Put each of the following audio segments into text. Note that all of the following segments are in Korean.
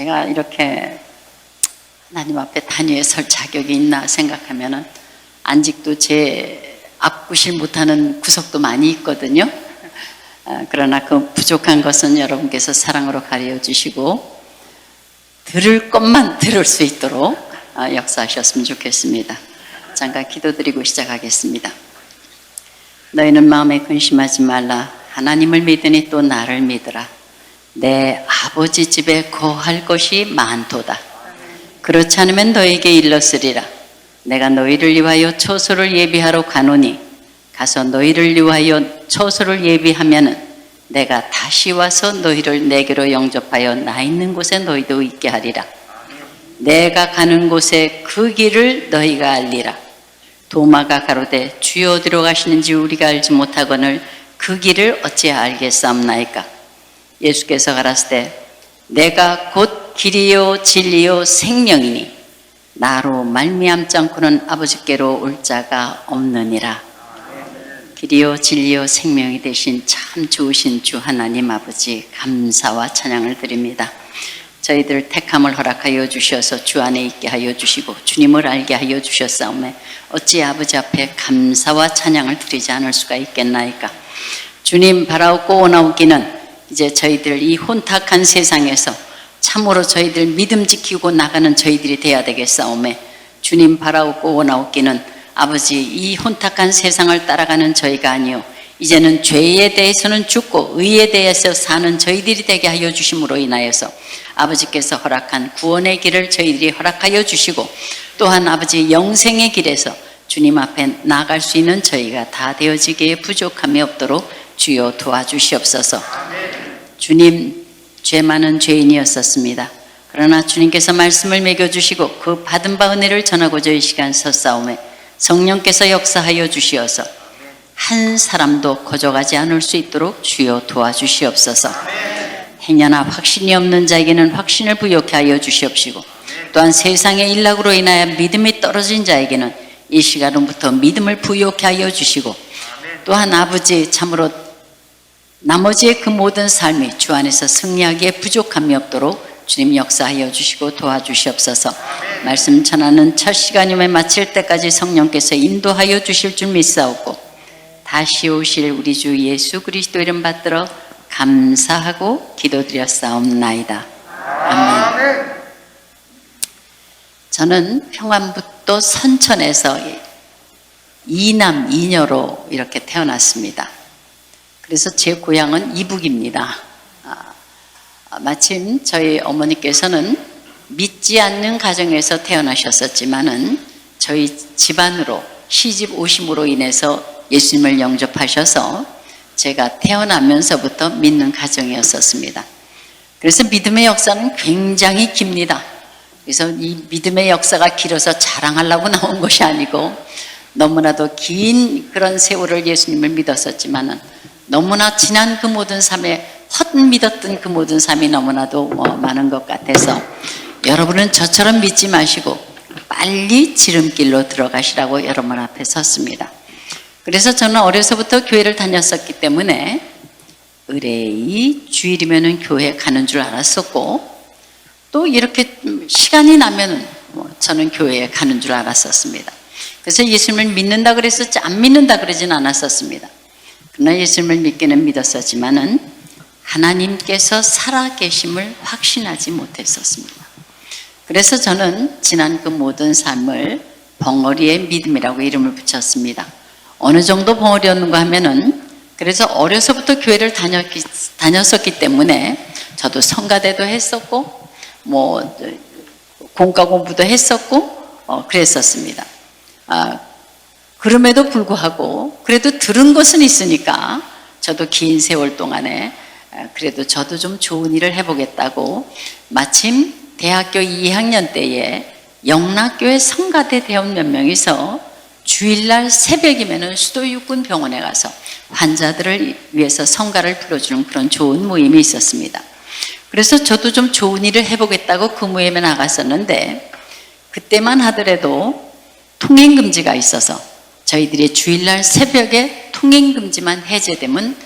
제가 이렇게 하나님 앞에 단위에 설 자격이 있나 생각하면은 아직도 제 앞구실 못하는 구석도 많이 있거든요. 그러나 그 부족한 것은 여러분께서 사랑으로 가려 주시고 들을 것만 들을 수 있도록 역사하셨으면 좋겠습니다. 잠깐 기도드리고 시작하겠습니다. 너희는 마음에 근심하지 말라. 하나님을 믿으니 또 나를 믿으라. 내 아버지 집에 거할 것이 많도다. 그렇지 않으면 너희에게 일렀으리라. 내가 너희를 위하여 처소를 예비하러 가노니 가서 너희를 위하여 처소를 예비하면은 내가 다시 와서 너희를 내게로 영접하여 나 있는 곳에 너희도 있게 하리라. 내가 가는 곳에 그 길을 너희가 알리라. 도마가 가로되 주여 어디로 가시는지 우리가 알지 못하거늘 그 길을 어찌 알겠사옵나이까. 예수께서 가라사대 내가 곧 길이요 진리요 생명이니 나로 말미암지 않고는 아버지께로 올 자가 없느니라. 길이요 진리요 생명이 되신 참 좋으신 주 하나님 아버지 감사와 찬양을 드립니다. 저희들 택함을 허락하여 주셔서 주 안에 있게 하여 주시고 주님을 알게 하여 주셨사오매 어찌 아버지 앞에 감사와 찬양을 드리지 않을 수가 있겠나이까. 주님 바라옵고 원하옵기는 이제 저희들 이 혼탁한 세상에서 참으로 저희들 믿음 지키고 나가는 저희들이 돼야 되겠사오매 주님 바라옵고 원하옵기는 아버지 이 혼탁한 세상을 따라가는 저희가 아니요 이제는 죄에 대해서는 죽고 의에 대해서 사는 저희들이 되게 하여 주심으로 인하여서 아버지께서 허락한 구원의 길을 저희들이 허락하여 주시고 또한 아버지 영생의 길에서 주님 앞에 나아갈 수 있는 저희가 다 되어지기에 부족함이 없도록 주여 도와주시옵소서. 주님 죄 많은 죄인이었었습니다. 그러나 주님께서 말씀을 먹여주시고 그 받은 바 은혜를 전하고자 이 시간 섰사오매 성령께서 역사하여 주시어서 한 사람도 거저가지 않을 수 있도록 주여 도와주시옵소서. 행여나 확신이 없는 자에게는 확신을 부여케 하여 주시옵시고 또한 세상의 일락으로 인하여 믿음이 떨어진 자에게는 이 시간부터 믿음을 부여케 하여 주시고 또한 아버지 참으로 나머지의 그 모든 삶이 주 안에서 승리하기에 부족함이 없도록 주님 역사하여 주시고 도와주시옵소서. 말씀 전하는 첫 시간임에 마칠 때까지 성령께서 인도하여 주실 줄 믿사옵고 다시 오실 우리 주 예수 그리스도 이름 받들어 감사하고 기도드렸사옵나이다. 아멘. 저는 평안북도 선천에서 이남 이녀로 이렇게 태어났습니다. 그래서 제 고향은 이북입니다. 마침 저희 어머니께서는 믿지 않는 가정에서 태어나셨었지만은 저희 집안으로 시집 오심으로 인해서 예수님을 영접하셔서 제가 태어나면서부터 믿는 가정이었었습니다. 그래서 믿음의 역사는 굉장히 깁니다. 그래서 이 믿음의 역사가 길어서 자랑하려고 나온 것이 아니고 너무나도 긴 그런 세월을 예수님을 믿었었지만은 너무나 지난 그 모든 삶에 헛믿었던 그 모든 삶이 너무나도 많은 것 같아서 여러분은 저처럼 믿지 마시고 빨리 지름길로 들어가시라고 여러분 앞에 섰습니다. 그래서 저는 어려서부터 교회를 다녔었기 때문에 의뢰이 주일이면은 교회 가는 줄 알았었고 또 이렇게 시간이 나면은 저는 교회에 가는 줄 알았었습니다. 그래서 예수님을 믿는다 그랬었지 안 믿는다 그러진 않았었습니다. 그러나 예수님을 믿기는 믿었었지만은 하나님께서 살아계심을 확신하지 못했었습니다. 그래서 저는 지난 그 모든 삶을 벙어리의 믿음이라고 이름을 붙였습니다. 어느 정도 벙어리였는가 하면은 그래서 어려서부터 교회를 다녔었기 때문에 저도 성가대도 했었고 공과 공부도 했었고 그랬었습니다. 그럼에도 불구하고 그래도 들은 것은 있으니까 저도 긴 세월 동안에 그래도 저도 좀 좋은 일을 해보겠다고 마침 대학교 2학년 때에 영락교회 성가대 대원 몇 명이서 주일날 새벽이면은 수도 육군 병원에 가서 환자들을 위해서 성가를 풀어주는 그런 좋은 모임이 있었습니다. 그래서 저도 좀 좋은 일을 해보겠다고 그 모임에 나갔었는데 그때만 하더라도 통행금지가 있어서 저희들이 주일날 새벽에 통행금지만 해제되면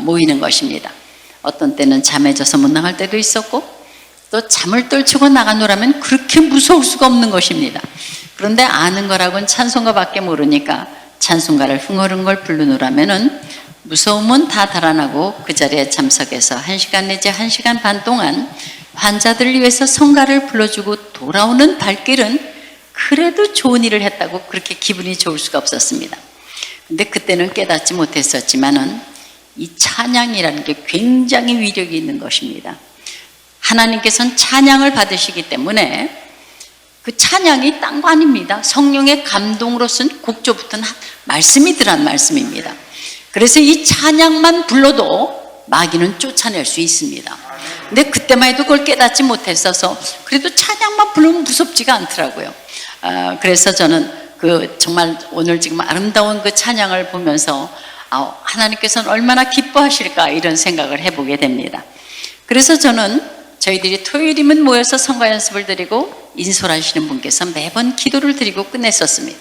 모이는 것입니다. 어떤 때는 잠에 져서 못 나갈 때도 있었고 또 잠을 떨치고 나가노라면 그렇게 무서울 수가 없는 것입니다. 그런데 아는 거라고는 찬송가밖에 모르니까 찬송가를 흥얼흥얼 부르노라면은 무서움은 다 달아나고 그 자리에 참석해서 1시간 내지 1시간 반 동안 환자들을 위해서 성가를 불러주고 돌아오는 발길은 그래도 좋은 일을 했다고 그렇게 기분이 좋을 수가 없었습니다. 근데 그때는 깨닫지 못했었지만은 이 찬양이라는 게 굉장히 위력이 있는 것입니다. 하나님께서는 찬양을 받으시기 때문에 그 찬양이 딴 거 아닙니다. 성령의 감동으로 쓴 곡조부터 말씀이 들어간 말씀입니다. 그래서 이 찬양만 불러도 마귀는 쫓아낼 수 있습니다. 근데 그때만 해도 그걸 깨닫지 못했어서 그래도 찬양만 부르면 무섭지가 않더라고요. 그래서 저는 정말 오늘 지금 아름다운 그 찬양을 보면서 하나님께서는 얼마나 기뻐하실까 이런 생각을 해보게 됩니다. 그래서 저는 저희들이 토요일이면 모여서 성가 연습을 드리고 인솔하시는 분께서 매번 기도를 드리고 끝냈었습니다.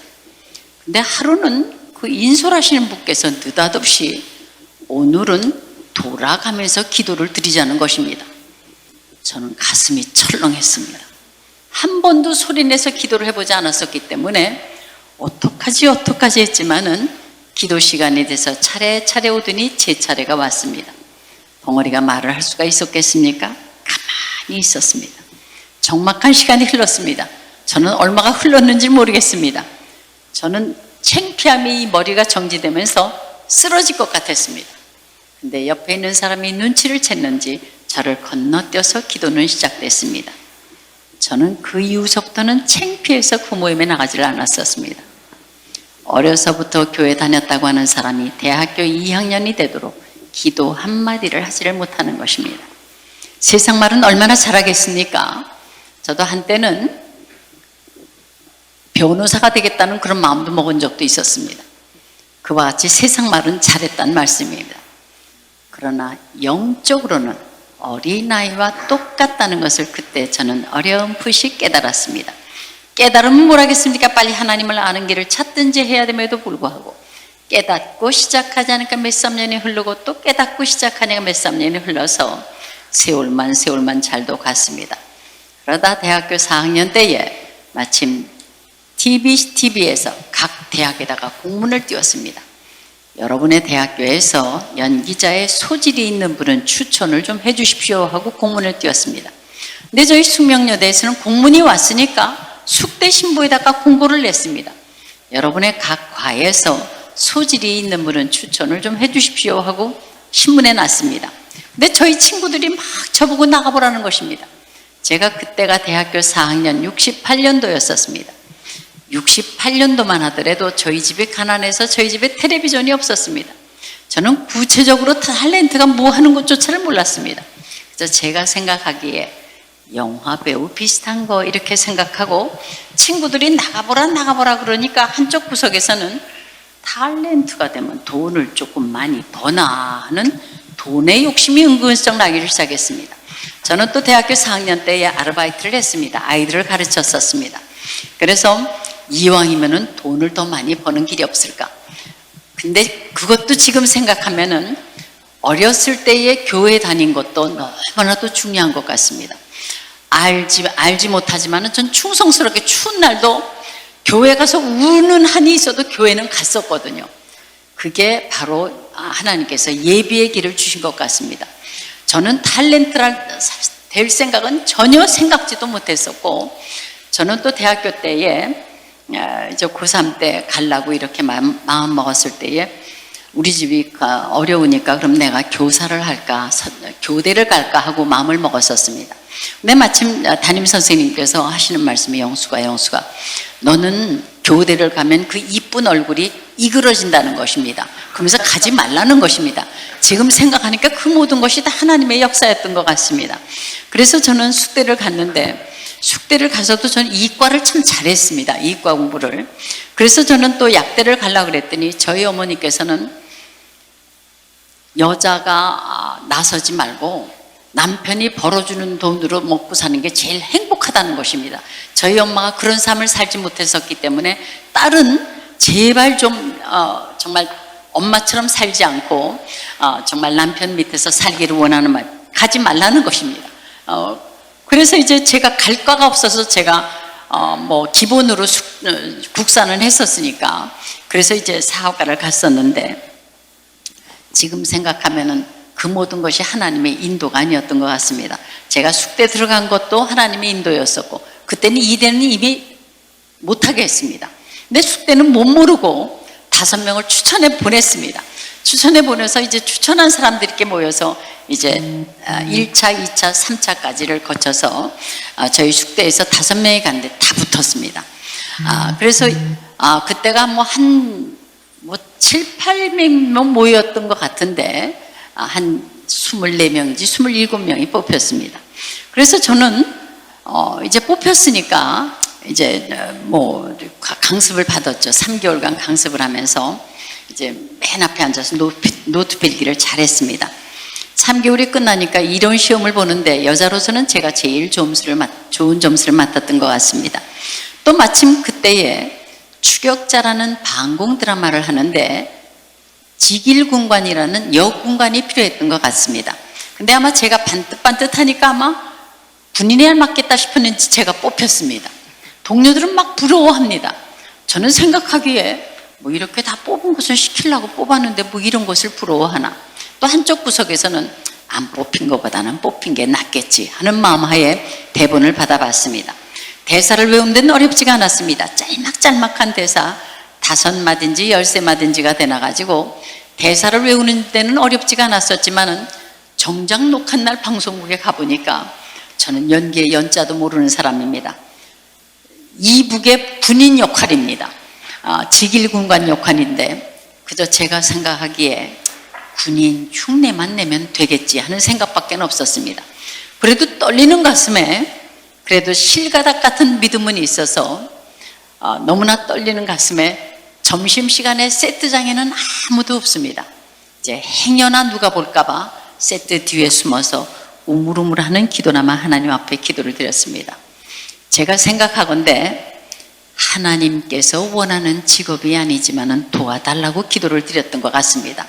근데 하루는 그 인솔하시는 분께서 느닷없이 오늘은 돌아가면서 기도를 드리자는 것입니다. 저는 가슴이 철렁했습니다. 한 번도 소리내서 기도를 해보지 않았었기 때문에 어떡하지 했지만은 기도 시간이 돼서 차례차례 오더니 제 차례가 왔습니다. 벙어리가 말을 할 수가 있었겠습니까? 가만히 있었습니다. 적막한 시간이 흘렀습니다. 저는 얼마가 흘렀는지 모르겠습니다. 저는 창피함이 이 머리가 정지되면서 쓰러질 것 같았습니다. 근데 옆에 있는 사람이 눈치를 챘는지 저를 건너뛰어서 기도는 시작됐습니다. 저는 그 이후서부터는 창피해서 그 모임에 나가지를 않았었습니다. 어려서부터 교회 다녔다고 하는 사람이 대학교 2학년이 되도록 기도 한마디를 하지를 못하는 것입니다. 세상 말은 얼마나 잘하겠습니까? 저도 한때는 변호사가 되겠다는 그런 마음도 먹은 적도 있었습니다. 그와 같이 세상 말은 잘했다는 말씀입니다. 그러나 영적으로는 어린아이와 똑같다는 것을 그때 저는 어렴풋이 깨달았습니다. 깨달으면 뭘 하겠습니까? 빨리 하나님을 아는 길을 찾든지 해야 됨에도 불구하고 깨닫고 시작하지 않으니까 몇십 년이 흐르고 또 깨닫고 시작하니까 몇십 년이 흘러서 세월만 잘도 갔습니다. 그러다 대학교 4학년 때에 마침 TV에서 각 대학에다가 공문을 띄웠습니다. 여러분의 대학교에서 연기자의 소질이 있는 분은 추천을 좀 해주십시오 하고 공문을 띄웠습니다. 근데 저희 숙명여대에서는 공문이 왔으니까 숙대 신보에다가 공고를 냈습니다. 여러분의 각 과에서 소질이 있는 분은 추천을 좀 해주십시오 하고 신문에 놨습니다. 근데 저희 친구들이 막 저보고 나가보라는 것입니다. 제가 그때가 대학교 4학년 68년도였었습니다. 68년도만 하더라도 저희 집이 가난해서 저희 집에 텔레비전이 없었습니다. 저는 구체적으로 탤런트가 뭐 하는 것조차를 몰랐습니다. 그래서 제가 생각하기에 영화 배우 비슷한 거 이렇게 생각하고 친구들이 나가보라 그러니까 한쪽 구석에서는 탤런트가 되면 돈을 조금 많이 버나 하는 돈의 욕심이 은근슬쩍 나기를 시작했습니다. 저는 또 대학교 4학년 때에 아르바이트를 했습니다. 아이들을 가르쳤었습니다. 그래서 이왕이면은 돈을 더 많이 버는 길이 없을까? 근데 그것도 지금 생각하면은 어렸을 때에 교회 다닌 것도 너무나도 중요한 것 같습니다. 알지 못하지만은 전 충성스럽게 추운 날도 교회 가서 우는 한이 있어도 교회는 갔었거든요. 그게 바로 하나님께서 예비의 길을 주신 것 같습니다. 저는 탤런트가 될 생각은 전혀 생각지도 못했었고, 저는 또 대학교 때에 이제 고3 때 가려고 이렇게 마음 먹었을 때에 우리 집이 어려우니까 그럼 내가 교사를 할까, 교대를 갈까 하고 마음을 먹었었습니다. 근데 마침 담임 선생님께서 하시는 말씀이 영수가 너는 교대를 가면 그 이쁜 얼굴이 이그러진다는 것입니다. 그러면서 가지 말라는 것입니다. 지금 생각하니까 그 모든 것이 다 하나님의 역사였던 것 같습니다. 그래서 저는 숙대를 갔는데 숙대를 가서도 저는 이과를 참 잘했습니다. 이과 공부를. 그래서 저는 또 약대를 가려고 그랬더니 저희 어머니께서는 여자가 나서지 말고 남편이 벌어주는 돈으로 먹고 사는 게 제일 행복하다는 것입니다. 저희 엄마가 그런 삶을 살지 못했었기 때문에 딸은 제발 좀 정말 엄마처럼 살지 정말 남편 밑에서 살기를 원하는 말 가지 말라는 것입니다. 그래서 이제 제가 갈 과가 없어서 제가 뭐 기본으로 국산을 했었으니까 그래서 이제 사학과를 갔었는데 지금 생각하면은 그 모든 것이 하나님의 인도가 아니었던 것 같습니다. 제가 숙대 들어간 것도 하나님의 인도였었고 그때는 이대는 이미 못하게 했습니다. 근데 숙대는 못 모르고 5명을 추천해 보냈습니다. 추천해 보내서 이제 추천한 사람들이 이렇게 모여서 이제 1차, 2차, 3차까지를 거쳐서 저희 숙대에서 5명이 갔는데 다 붙었습니다. 그래서 그때가 뭐 한 7, 8명 모였던 것 같은데 한 24명인지 27명이 뽑혔습니다. 그래서 저는 이제 뽑혔으니까 이제 뭐 강습을 받았죠. 3개월간 강습을 하면서 이제 맨 앞에 앉아서 노트 필기를 잘했습니다. 3개월이 끝나니까 이론 시험을 보는데 여자로서는 제가 제일 좋은 점수를 맡았던 것 같습니다. 또 마침 그때에 추격자라는 방공 드라마를 하는데 직일군관이라는 여군관이 필요했던 것 같습니다. 근데 아마 제가 반듯반듯하니까 아마 군인에 알맞겠다 싶었는지 제가 뽑혔습니다. 동료들은 막 부러워합니다. 저는 생각하기에 뭐 이렇게 다 뽑은 것을 시키려고 뽑았는데 뭐 이런 것을 부러워하나. 또 한쪽 구석에서는 안 뽑힌 것보다는 뽑힌 게 낫겠지 하는 마음하에 대본을 받아봤습니다. 대사를 외우는 데는 어렵지가 않았습니다. 짤막짤막한 대사 5마디인지 13마디인지가 되나가지고 대사를 외우는 데는 어렵지가 않았었지만은 정작 녹화날 방송국에 가보니까 저는 연기의 연자도 모르는 사람입니다. 이북의 군인 역할입니다. 직일군관 역할인데 그저 제가 생각하기에 군인 흉내만 내면 되겠지 하는 생각밖에 없었습니다. 그래도 떨리는 가슴에 그래도 실가닥 같은 믿음은 있어서 너무나 떨리는 가슴에 점심시간에 세트장에는 아무도 없습니다. 이제 행여나 누가 볼까봐 세트 뒤에 숨어서 우물우물하는 기도나마 하나님 앞에 기도를 드렸습니다. 제가 생각하건대 하나님께서 원하는 직업이 아니지만은 도와달라고 기도를 드렸던 것 같습니다.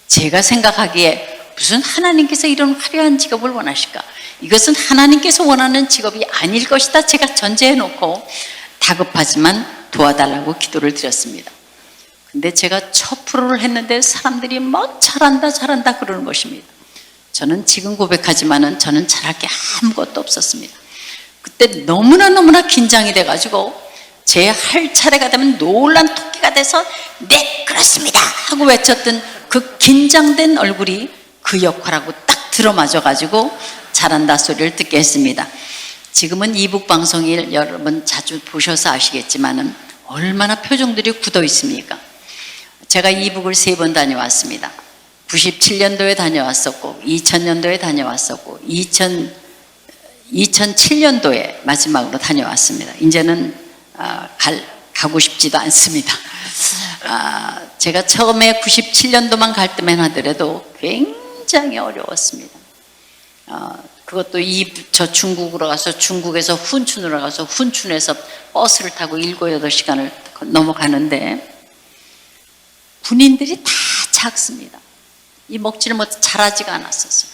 제가 생각하기에 무슨 하나님께서 이런 화려한 직업을 원하실까? 이것은 하나님께서 원하는 직업이 아닐 것이다. 제가 전제해 놓고 다급하지만 도와달라고 기도를 드렸습니다. 근데 제가 첫 프로를 했는데 사람들이 막 잘한다 그러는 것입니다. 저는 지금 고백하지만은 저는 잘할 게 아무것도 없었습니다. 그때 너무나 긴장이 돼가지고 제 할 차례가 되면 놀란 토끼가 돼서 네 그렇습니다 하고 외쳤던 그 긴장된 얼굴이 그 역할하고 딱 들어맞아가지고 잘한다 소리를 듣게 했습니다. 지금은 이북 방송일 여러분 자주 보셔서 아시겠지만은 얼마나 표정들이 굳어 있습니까? 제가 이북을 3번 다녀왔습니다. 97년도에 다녀왔었고 2000년도에 다녀왔었고 2007년도에 마지막으로 다녀왔습니다. 이제는 가고 싶지도 않습니다. 제가 처음에 97년도만 갈 때만 하더라도 굉장히 어려웠습니다. 그것도 저 중국으로 가서 중국에서 훈춘으로 가서 훈춘에서 버스를 타고 7, 8시간을 넘어가는데 군인들이 다 작습니다. 이 먹지를 못해 잘하지가 않았었어요.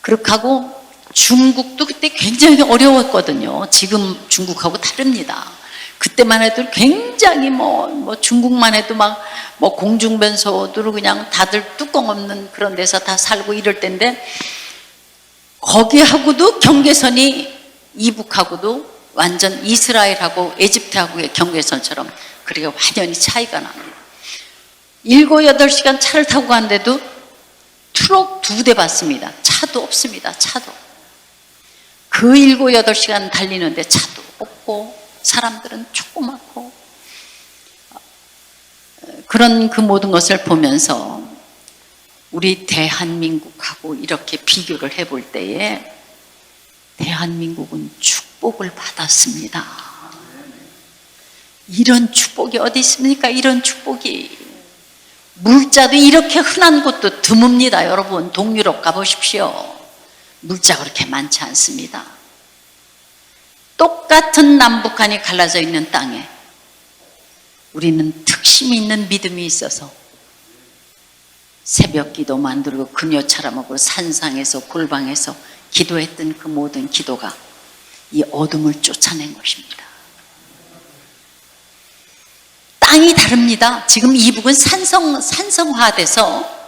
그렇게 하고 중국도 그때 굉장히 어려웠거든요. 지금 중국하고 다릅니다. 그때만 해도 굉장히 뭐 중국만 해도 막 뭐 공중변소도 그냥 다들 뚜껑 없는 그런 데서 다 살고 이럴 때인데 거기하고도 경계선이 이북하고도 완전 이스라엘하고 에집트하고의 경계선처럼 그렇게 완전히 차이가 납니다. 7, 8시간 차를 타고 갔는데도 트럭 2대 봤습니다. 차도 없습니다. 차도. 그 7, 8시간 달리는데 차도 없고 사람들은 조그맣고 그런 그 모든 것을 보면서 우리 대한민국하고 이렇게 비교를 해볼 때에 대한민국은 축복을 받았습니다. 이런 축복이 어디 있습니까? 이런 축복이. 물자도 이렇게 흔한 곳도 드뭅니다. 여러분 동유럽 가보십시오. 물자가 그렇게 많지 않습니다. 똑같은 남북한이 갈라져 있는 땅에 우리는 특심이 있는 믿음이 있어서 새벽 기도 만들고 금요 차려먹고 산상에서 골방에서 기도했던 그 모든 기도가 이 어둠을 쫓아낸 것입니다. 땅이 다릅니다. 지금 이북은 산성화돼서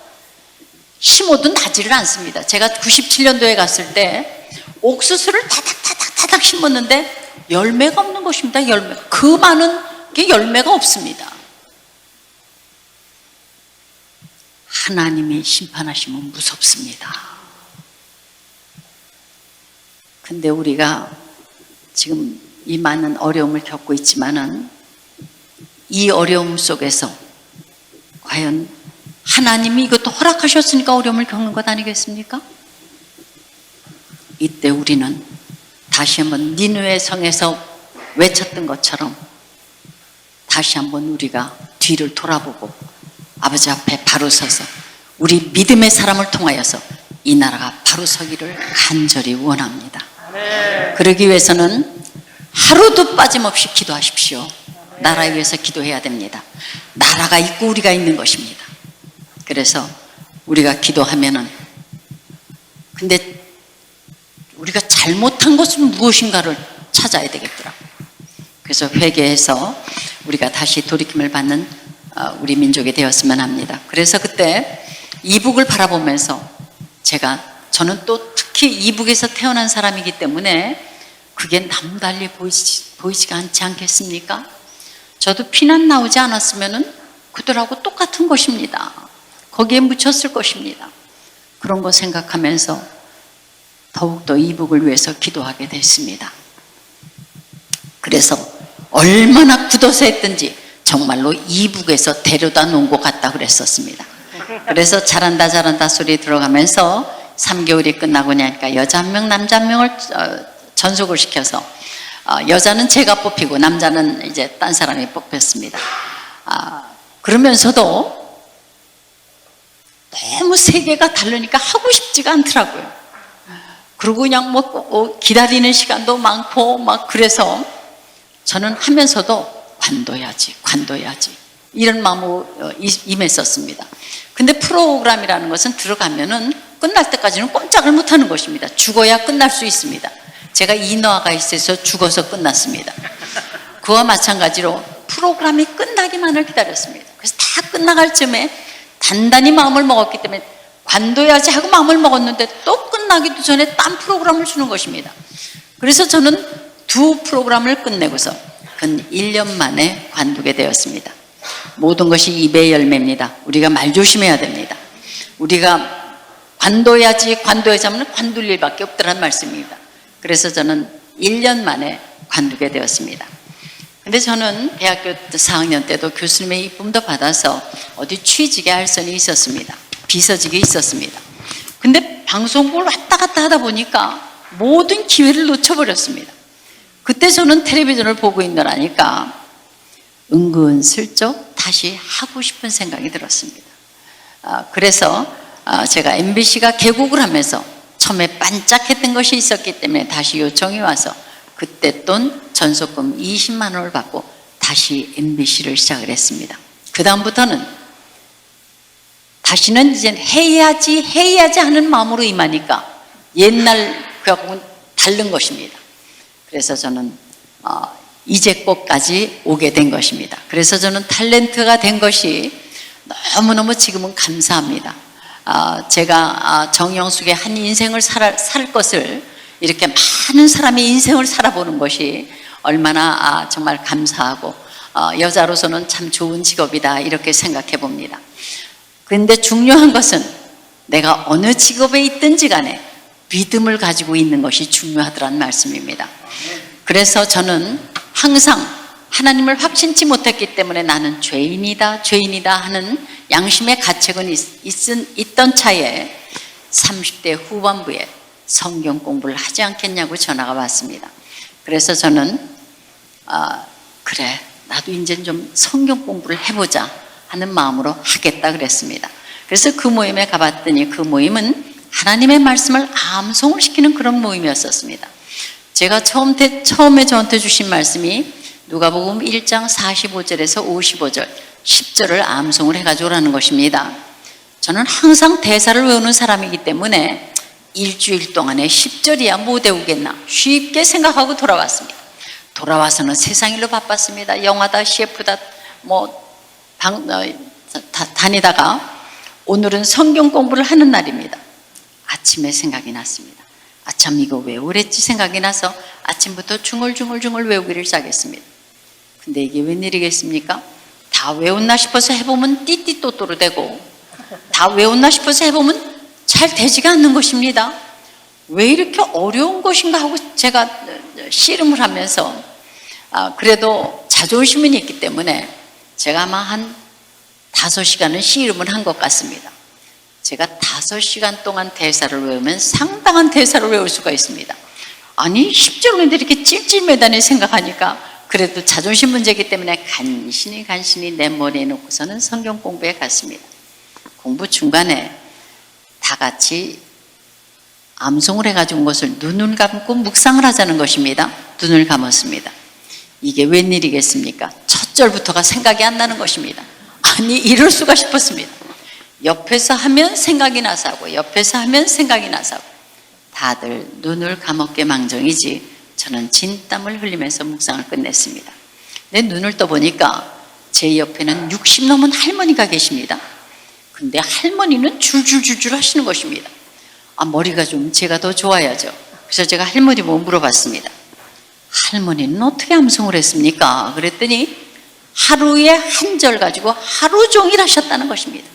심어도 나지를 않습니다. 제가 97년도에 갔을 때 옥수수를 타닥타닥 심었는데 열매가 없는 것입니다. 열매. 그 많은 게 열매가 없습니다. 하나님이 심판하시면 무섭습니다. 근데 우리가 지금 이 많은 어려움을 겪고 있지만은 이 어려움 속에서 과연 하나님이 이것도 허락하셨으니까 어려움을 겪는 것 아니겠습니까? 이때 우리는 다시 한번 니느웨 성에서 외쳤던 것처럼 다시 한번 우리가 뒤를 돌아보고 아버지 앞에 바로 서서 우리 믿음의 사람을 통하여서 이 나라가 바로 서기를 간절히 원합니다. 그러기 위해서는 하루도 빠짐없이 기도하십시오. 나라에 위해서 기도해야 됩니다. 나라가 있고 우리가 있는 것입니다. 그래서 우리가 기도하면은 근데 우리가 잘못한 것은 무엇인가를 찾아야 되겠더라고요. 그래서 회개해서 우리가 다시 돌이킴을 받는 우리 민족이 되었으면 합니다. 그래서 그때 이북을 바라보면서 저는 또 특히 이북에서 태어난 사람이기 때문에 그게 남달리 보이지가 않지 않겠습니까? 저도 피난 나오지 않았으면은 그들하고 똑같은 것입니다. 거기에 묻혔을 것입니다. 그런 거 생각하면서 더욱더 이북을 위해서 기도하게 됐습니다. 그래서 얼마나 굳어서 했든지 정말로 이북에서 데려다 놓은 것 같다 그랬었습니다. 그래서 잘한다 소리 들어가면서 3개월이 끝나고 나니까 여자 한 명, 남자 한 명을 전속을 시켜서 여자는 제가 뽑히고 남자는 이제 딴 사람이 뽑혔습니다. 그러면서도 너무 세계가 다르니까 하고 싶지가 않더라고요. 그리고 그냥 기다리는 시간도 많고 막 그래서 저는 하면서도 관둬야지 이런 마음으로 임했었습니다. 근데 프로그램이라는 것은 들어가면은 끝날 때까지는 꼼짝을 못하는 것입니다. 죽어야 끝날 수 있습니다. 제가 인어가 있어서 죽어서 끝났습니다. 그와 마찬가지로 프로그램이 끝나기만을 기다렸습니다. 그래서 다 끝나갈 쯤에 단단히 마음을 먹었기 때문에 관둬야지 하고 마음을 먹었는데 또 끝나기도 전에 딴 프로그램을 주는 것입니다. 그래서 저는 2 프로그램을 끝내고서 근 1년 만에 관두게 되었습니다. 모든 것이 입의 열매입니다. 우리가 말 조심해야 됩니다. 우리가 관둬야지 하면 관둘 일밖에 없더란 말씀입니다. 그래서 저는 1년 만에 관두게 되었습니다. 근데 저는 대학교 4학년 때도 교수님의 이쁨도 받아서 어디 취직에 할 선이 있었습니다. 비서직이 있었습니다. 근데 방송국을 왔다 갔다 하다 보니까 모든 기회를 놓쳐버렸습니다. 그때 저는 텔레비전을 보고 있느라니까 은근슬쩍 다시 하고 싶은 생각이 들었습니다. 그래서 제가 MBC가 개국을 하면서 처음에 반짝했던 것이 있었기 때문에 다시 요청이 와서 그때 돈 전속금 20만 원을 받고 다시 MBC를 시작을 했습니다. 그 다음부터는 다시는 이제 해야지 하는 마음으로 임하니까 옛날 그하고는 다른 것입니다. 그래서 저는 이제껏까지 오게 된 것입니다. 그래서 저는 탤런트가 된 것이 너무너무 지금은 감사합니다. 제가 정영숙의 한 인생을 살 것을 이렇게 많은 사람의 인생을 살아보는 것이 얼마나 정말 감사하고 여자로서는 참 좋은 직업이다 이렇게 생각해 봅니다. 그런데 중요한 것은 내가 어느 직업에 있든지 간에 믿음을 가지고 있는 것이 중요하더란 말씀입니다. 그래서 저는 항상 하나님을 확신치 못했기 때문에 나는 죄인이다 하는 양심의 가책은 있던 차에 30대 후반부에 성경 공부를 하지 않겠냐고 전화가 왔습니다. 그래서 저는 그래 나도 이제 좀 성경 공부를 해보자 하는 마음으로 하겠다 그랬습니다. 그래서 그 모임에 가봤더니 그 모임은 하나님의 말씀을 암송을 시키는 그런 모임이었었습니다. 제가 처음에 저한테 주신 말씀이 누가복음 1장 45절에서 55절 10절을 암송을 해가지고 라는 것입니다. 저는 항상 대사를 외우는 사람이기 때문에 일주일 동안에 10절이야 못 외우겠나 쉽게 생각하고 돌아왔습니다. 돌아와서는 세상 일로 바빴습니다. 영화다, CF다, 다니다가 오늘은 성경 공부를 하는 날입니다. 아침에 생각이 났습니다. 참 이거 왜 오랬지 생각이 나서 아침부터 중얼중얼 외우기를 시작했습니다. 근데 이게 웬일이겠습니까? 다 외웠나 싶어서 해보면 띠띠또또로 되고 다 외웠나 싶어서 해보면 잘 되지가 않는 것입니다. 왜 이렇게 어려운 것인가 하고 제가 씨름을 하면서 그래도 자존심은 있기 때문에 제가 아마 한 5시간은 씨름을 한 것 같습니다. 제가 5시간 동안 대사를 외우면 상당한 대사를 외울 수가 있습니다. 아니 10절인데 이렇게 찔찔매다니 생각하니까 그래도 자존심 문제이기 때문에 간신히 내 머리에 놓고서는 성경 공부에 갔습니다. 공부 중간에 다 같이 암송을 해가지고 온 것을 눈을 감고 묵상을 하자는 것입니다. 눈을 감았습니다. 이게 웬일이겠습니까? 첫 절부터가 생각이 안 나는 것입니다. 아니 이럴 수가 싶었습니다. 옆에서 하면 생각이 나서 하고 옆에서 하면 생각이 나서 하고 다들 눈을 감았게 망정이지 저는 진땀을 흘리면서 묵상을 끝냈습니다. 내 눈을 떠보니까 제 옆에는 60 넘은 할머니가 계십니다. 근데 할머니는 줄줄줄줄 하시는 것입니다. 머리가 좀 제가 더 좋아야죠. 그래서 제가 할머니 보고 물어봤습니다. 할머니는 어떻게 암송을 했습니까? 그랬더니 하루에 한 절 가지고 하루 종일 하셨다는 것입니다.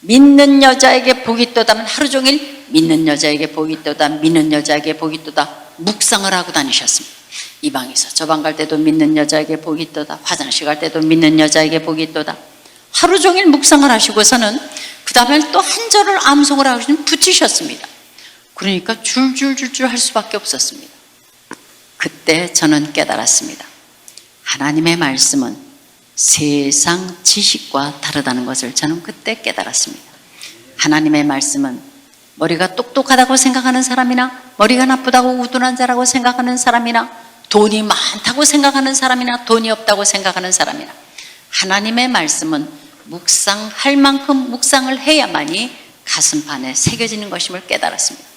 믿는 여자에게 복이 있도다면 하루 종일 믿는 여자에게 복이 있도다, 믿는 여자에게 복이 있도다 묵상을 하고 다니셨습니다. 이 방에서 저 방 갈 때도 믿는 여자에게 복이 있도다, 화장실 갈 때도 믿는 여자에게 복이 있도다. 하루 종일 묵상을 하시고서는 그 다음에 또 한 절을 암송을 하시면 붙이셨습니다. 그러니까 줄줄줄줄 할 수밖에 없었습니다. 그때 저는 깨달았습니다. 하나님의 말씀은 세상 지식과 다르다는 것을 저는 그때 깨달았습니다. 하나님의 말씀은 머리가 똑똑하다고 생각하는 사람이나 머리가 나쁘다고 우둔한 자라고 생각하는 사람이나 돈이 많다고 생각하는 사람이나 돈이 없다고 생각하는 사람이나 하나님의 말씀은 묵상할 만큼 묵상을 해야만이 가슴판에 새겨지는 것임을 깨달았습니다.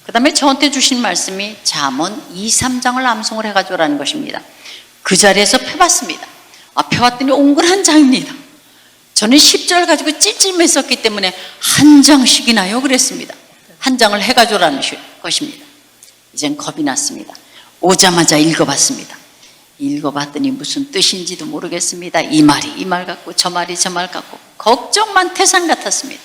그 다음에 저한테 주신 말씀이 잠언 2, 3장을 암송을 해가지고라는 것입니다. 그 자리에서 펴봤습니다. 펴봤더니 옹골한 장입니다. 저는 10절 가지고 찔찔맸었기 때문에 한 장씩이나요 그랬습니다. 한 장을 해가지고라는 것입니다. 이젠 겁이 났습니다. 오자마자 읽어봤습니다. 읽어봤더니 무슨 뜻인지도 모르겠습니다. 이 말이 이 말 같고 저 말이 저 말 같고 걱정만 태산 같았습니다.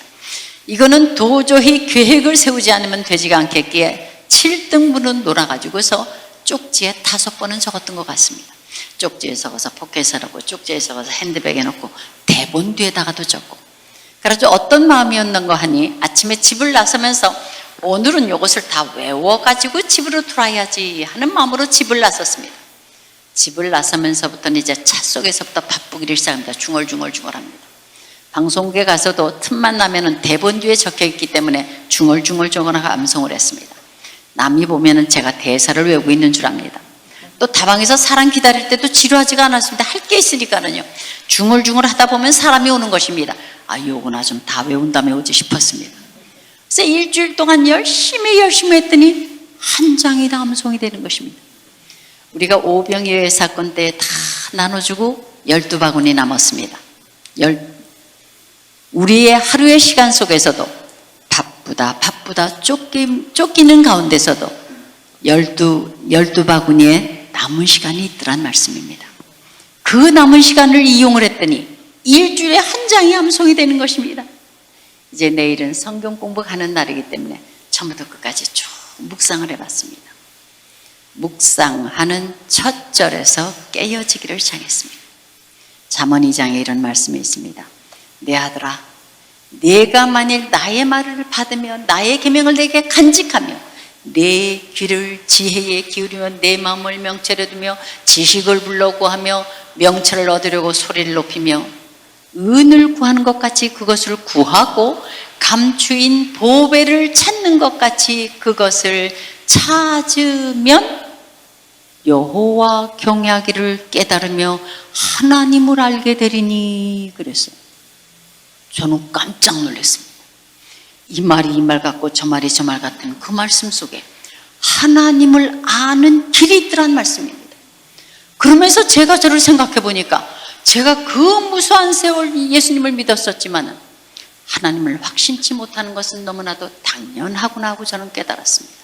이거는 도저히 계획을 세우지 않으면 되지가 않겠기에 7등분은 놀아가지고서 쪽지에 5번은 적었던 것 같습니다. 쪽지에 적어서 포켓에 넣고 쪽지에 적어서 핸드백에 넣고 대본 뒤에다가도 적고 그래서 어떤 마음이었는가 하니 아침에 집을 나서면서 오늘은 이것을 다 외워가지고 집으로 돌아야지 하는 마음으로 집을 나섰습니다. 집을 나서면서부터는 이제 차 속에서부터 바쁘기를 시작합니다. 중얼중얼합니다. 방송국에 가서도 틈만 나면은 대본 뒤에 적혀있기 때문에 중얼중얼 암송을 했습니다. 남이 보면은 제가 대사를 외우고 있는 줄 압니다. 또 다방에서 사람 기다릴 때도 지루하지가 않았습니다. 할 게 있으니까는요. 중얼중얼 하다 보면 사람이 오는 것입니다. 요거나 좀 다 외운 다음에 오지 싶었습니다. 그래서 일주일 동안 열심히 했더니 한 장이 다 암송이 되는 것입니다. 우리가 오병이어 사건 때 다 나눠주고 12바구니 남았습니다. 우리의 하루의 시간 속에서도 바쁘다 쫓기는 가운데서도 12바구니에 남은 시간이 있더란 말씀입니다. 그 남은 시간을 이용을 했더니 일주일에 한 장이 암송이 되는 것입니다. 이제 내일은 성경 공부하는 날이기 때문에 처음부터 끝까지 쭉 묵상을 해봤습니다. 묵상하는 첫 절에서 깨어지기를 시작했습니다. 잠언 2장에 이런 말씀이 있습니다. 내 아들아, 내가 만일 나의 말을 받으며 나의 계명을 내게 간직하며 내 귀를 지혜에 기울이며 내 마음을 명철에 두며 지식을 불러고 하며 명철을 얻으려고 소리를 높이며 은을 구하는 것 같이 그것을 구하고 감추인 보배를 찾는 것 같이 그것을 찾으면 여호와 경외하기를 깨달으며 하나님을 알게 되리니 그랬어요. 저는 깜짝 놀랐습니다. 이 말이 이 말 같고 저 말이 저 말 같은 그 말씀 속에 하나님을 아는 길이 있더란 말씀입니다. 그러면서 제가 저를 생각해 보니까 제가 그 무수한 세월 예수님을 믿었었지만 하나님을 확신치 못하는 것은 너무나도 당연하구나 하고 저는 깨달았습니다.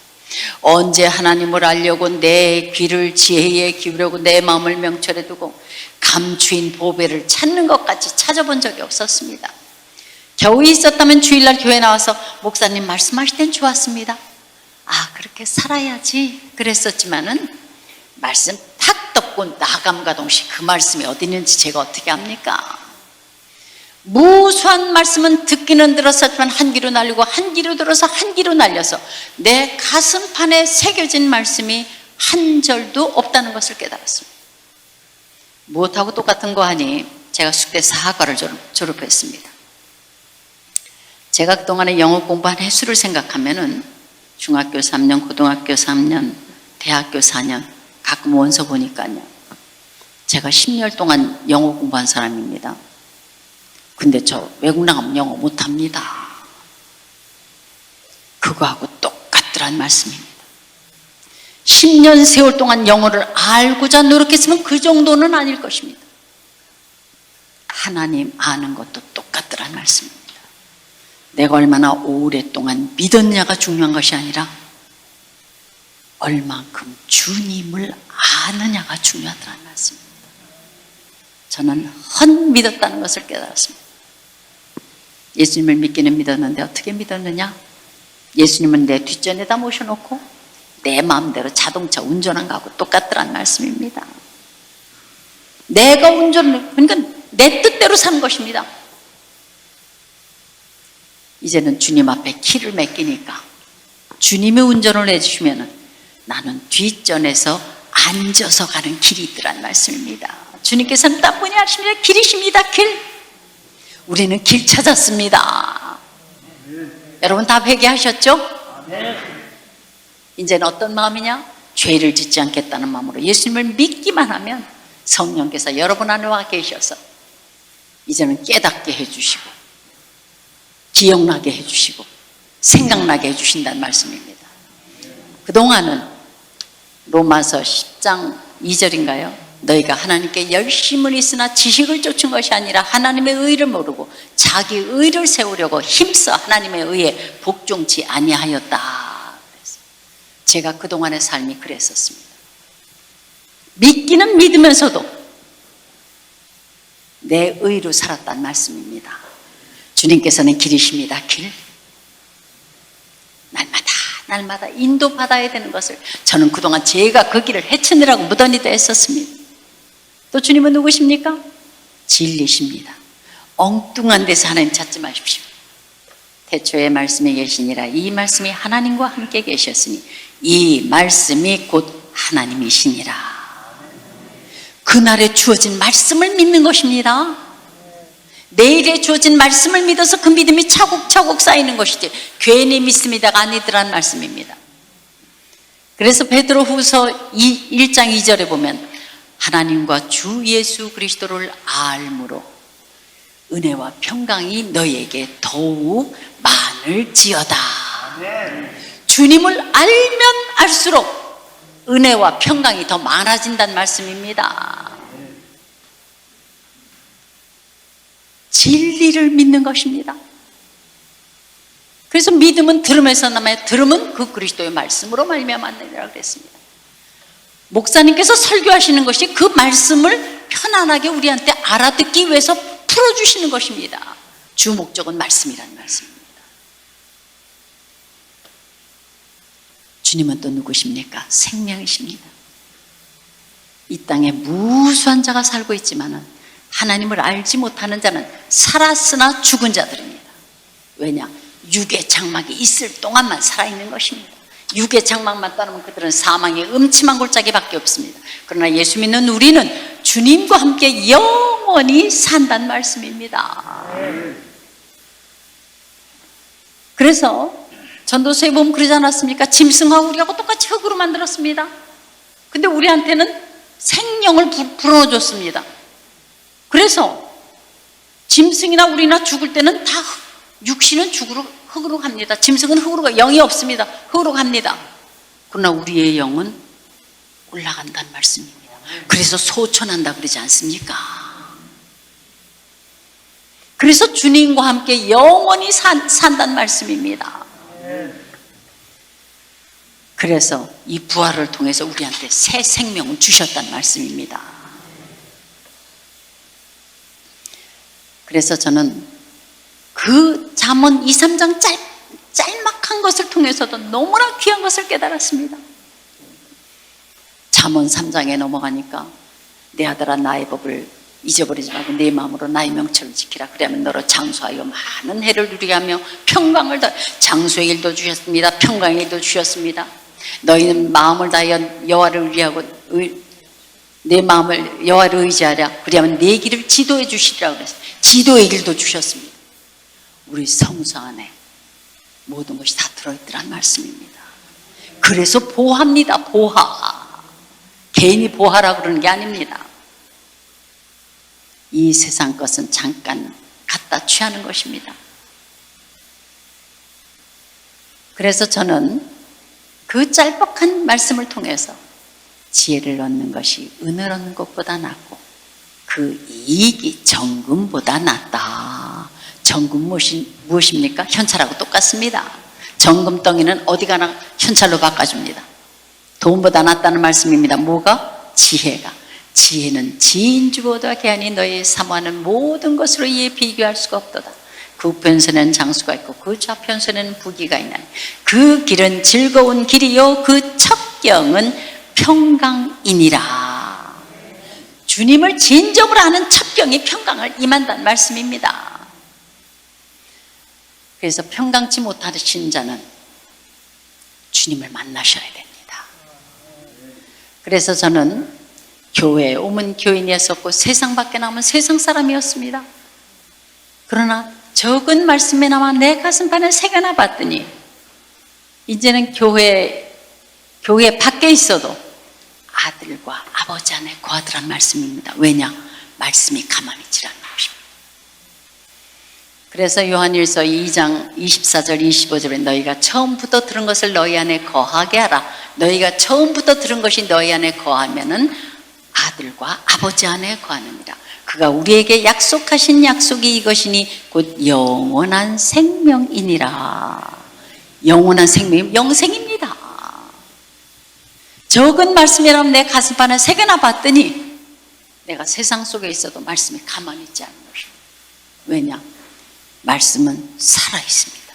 언제 하나님을 알려고 내 귀를 지혜에 기울이고 내 마음을 명철에 두고 감추인 보배를 찾는 것까지 찾아본 적이 없었습니다. 겨우 있었다면 주일날 교회 나와서 목사님 말씀하실 땐 좋았습니다. 아, 그렇게 살아야지 그랬었지만은 말씀 탁 덮고 나감과 동시에 그 말씀이 어디 있는지 제가 어떻게 압니까? 무수한 말씀은 듣기는 들었었지만 한 귀로 날리고 한 귀로 들어서 한 귀로 날려서 내 가슴판에 새겨진 말씀이 한 절도 없다는 것을 깨달았습니다. 무엇하고 똑같은 거 하니 제가 숙대 사학과를 졸업했습니다. 제가 그동안에 영어 공부한 횟수를 생각하면은 중학교 3년, 고등학교 3년, 대학교 4년, 가끔 원서 보니까요. 제가 10년 동안 영어 공부한 사람입니다. 근데 저 외국 나가면 영어 못합니다. 그거하고 똑같더란 말씀입니다. 10년 세월 동안 영어를 알고자 노력했으면 그 정도는 아닐 것입니다. 하나님 아는 것도 똑같더란 말씀입니다. 내가 얼마나 오랫동안 믿었냐가 중요한 것이 아니라 얼만큼 주님을 아느냐가 중요하더란 말씀입니다. 저는 헛 믿었다는 것을 깨달았습니다. 예수님을 믿기는 믿었는데 어떻게 믿었느냐? 예수님은 내 뒷전에다 모셔놓고 내 마음대로 자동차 운전한 거하고 똑같더란 말씀입니다. 내가 그러니까 내 뜻대로 사는 것입니다. 이제는 주님 앞에 키를 맡기니까 주님의 운전을 해주시면 나는 뒷전에서 앉아서 가는 길이 있더란 말씀입니다. 주님께서는 따분히 하십니다. 길이십니다. 길. 우리는 길 찾았습니다. 여러분 다 회개하셨죠? 이제는 어떤 마음이냐? 죄를 짓지 않겠다는 마음으로 예수님을 믿기만 하면 성령께서 여러분 안에 와 계셔서 이제는 깨닫게 해주시고 기억나게 해주시고 생각나게 해주신다는 말씀입니다. 그동안은 로마서 10장 2절인가요? 너희가 하나님께 열심은 있으나 지식을 쫓은 것이 아니라 하나님의 의를 모르고 자기 의를 세우려고 힘써 하나님의 의에 복종치 아니하였다. 제가 그동안의 삶이 그랬었습니다. 믿기는 믿으면서도 내 의로 살았다는 말씀입니다. 주님께서는 길이십니다. 길. 날마다 인도받아야 되는 것을 저는 그동안 제가 그 길을 헤치느라고 무던히도 했었습니다. 또 주님은 누구십니까? 진리십니다. 엉뚱한 데서 하나님 찾지 마십시오. 태초에 말씀이 계시니라. 이 말씀이 하나님과 함께 계셨으니 이 말씀이 곧 하나님이시니라. 그날에 주어진 말씀을 믿는 것입니다. 내일에 주어진 말씀을 믿어서 그 믿음이 차곡차곡 쌓이는 것이지 괜히 믿습니다가 아니더란 말씀입니다. 그래서 베드로후서 1장 2절에 보면 하나님과 주 예수 그리스도를 알므로 은혜와 평강이 너희에게 더욱 많을지어다. 주님을 알면 알수록 은혜와 평강이 더 많아진다는 말씀입니다. 진리를 믿는 것입니다. 그래서 믿음은 들음에서 남아요. 들음은 그 그리스도의 말씀으로 말미암았느니라 그랬습니다. 목사님께서 설교하시는 것이 그 말씀을 편안하게 우리한테 알아듣기 위해서 풀어주시는 것입니다. 주 목적은 말씀이라는 말씀입니다. 주님은 또 누구십니까? 생명이십니다. 이 땅에 무수한 자가 살고 있지만은 하나님을 알지 못하는 자는 살았으나 죽은 자들입니다. 왜냐? 육의 장막이 있을 동안만 살아있는 것입니다. 육의 장막만 떠나면 그들은 사망의 음침한 골짜기밖에 없습니다. 그러나 예수 믿는 우리는 주님과 함께 영원히 산다는 말씀입니다. 그래서 전도서에 보면 그러지 않았습니까? 짐승하고 우리하고 똑같이 흙으로 만들었습니다. 근데 우리한테는 생명을 불어넣어줬습니다. 그래서 짐승이나 우리나 죽을 때는 다 육신은 흙으로 갑니다. 짐승은 흙으로 가, 영이 없습니다. 흙으로 갑니다. 그러나 우리의 영은 올라간다는 말씀입니다. 그래서 소천한다 그러지 않습니까? 그래서 주님과 함께 영원히 산다는 말씀입니다. 그래서 이 부활을 통해서 우리한테 새 생명을 주셨다는 말씀입니다. 그래서 저는 그 잠언 2, 3장 짤막한 것을 통해서도 너무나 귀한 것을 깨달았습니다. 잠언 3장에 넘어가니까 내 아들아 나의 법을 잊어버리지 말고 내 마음으로 나의 명철을 지키라. 그러면 너로 장수하여 많은 해를 누리게 하며 평강을 더, 장수의 일도 주셨습니다. 평강의 일도 주셨습니다. 너희는 마음을 다하여 여호와를 의뢰하고 내 마음을 여호와를 의지하라. 그러면 내 길을 지도해 주시리라고 그랬어요. 지도의 길도 주셨습니다. 우리 성수 안에 모든 것이 다 들어있더란 말씀입니다. 그래서 보합니다. 보하. 개인이 보하라고 그러는 게 아닙니다. 이 세상 것은 잠깐 갖다 취하는 것입니다. 그래서 저는 그 짤막한 말씀을 통해서 지혜를 얻는 것이 은을 얻는 것보다 낫고 그 이익이 정금보다 낫다. 정금 무엇입니까? 현찰하고 똑같습니다. 정금덩이는 어디 가나 현찰로 바꿔줍니다. 돈보다 낫다는 말씀입니다. 뭐가? 지혜가. 지혜는 지인주보다 귀하니 너희 사모하는 모든 것으로 이에 비교할 수가 없도다. 그 우편선에는 장수가 있고 그 좌편선에는 부귀가 있나니 그 길은 즐거운 길이요 그 첩경은 평강이니라. 주님을 진정으로 아는 첩경이 평강을 임한다는 말씀입니다. 그래서 평강치 못하신 자는 주님을 만나셔야 됩니다. 그래서 저는 교회에 오면 교인이었었고 세상 밖에 나오면 세상 사람이었습니다. 그러나 적은 말씀에나마 내 가슴판에 새겨나 봤더니 이제는 교회 밖에 있어도 아들과 아버지 안에 거하더란 말씀입니다. 왜냐? 말씀이 가만히 있지라는 것입니다. 그래서 요한일서 2장 24절 25절에 너희가 처음부터 들은 것을 너희 안에 거하게 하라. 너희가 처음부터 들은 것이 너희 안에 거하면은 아들과 아버지 안에 거하느니라. 그가 우리에게 약속하신 약속이 이것이니 곧 영원한 생명이니라. 영원한 생명이 영생입니다. 적은 말씀이라면 내 가슴판에 새겨나 봤더니 내가 세상 속에 있어도 말씀이 가만히 있지 않는 것입니다. 왜냐? 말씀은 살아있습니다.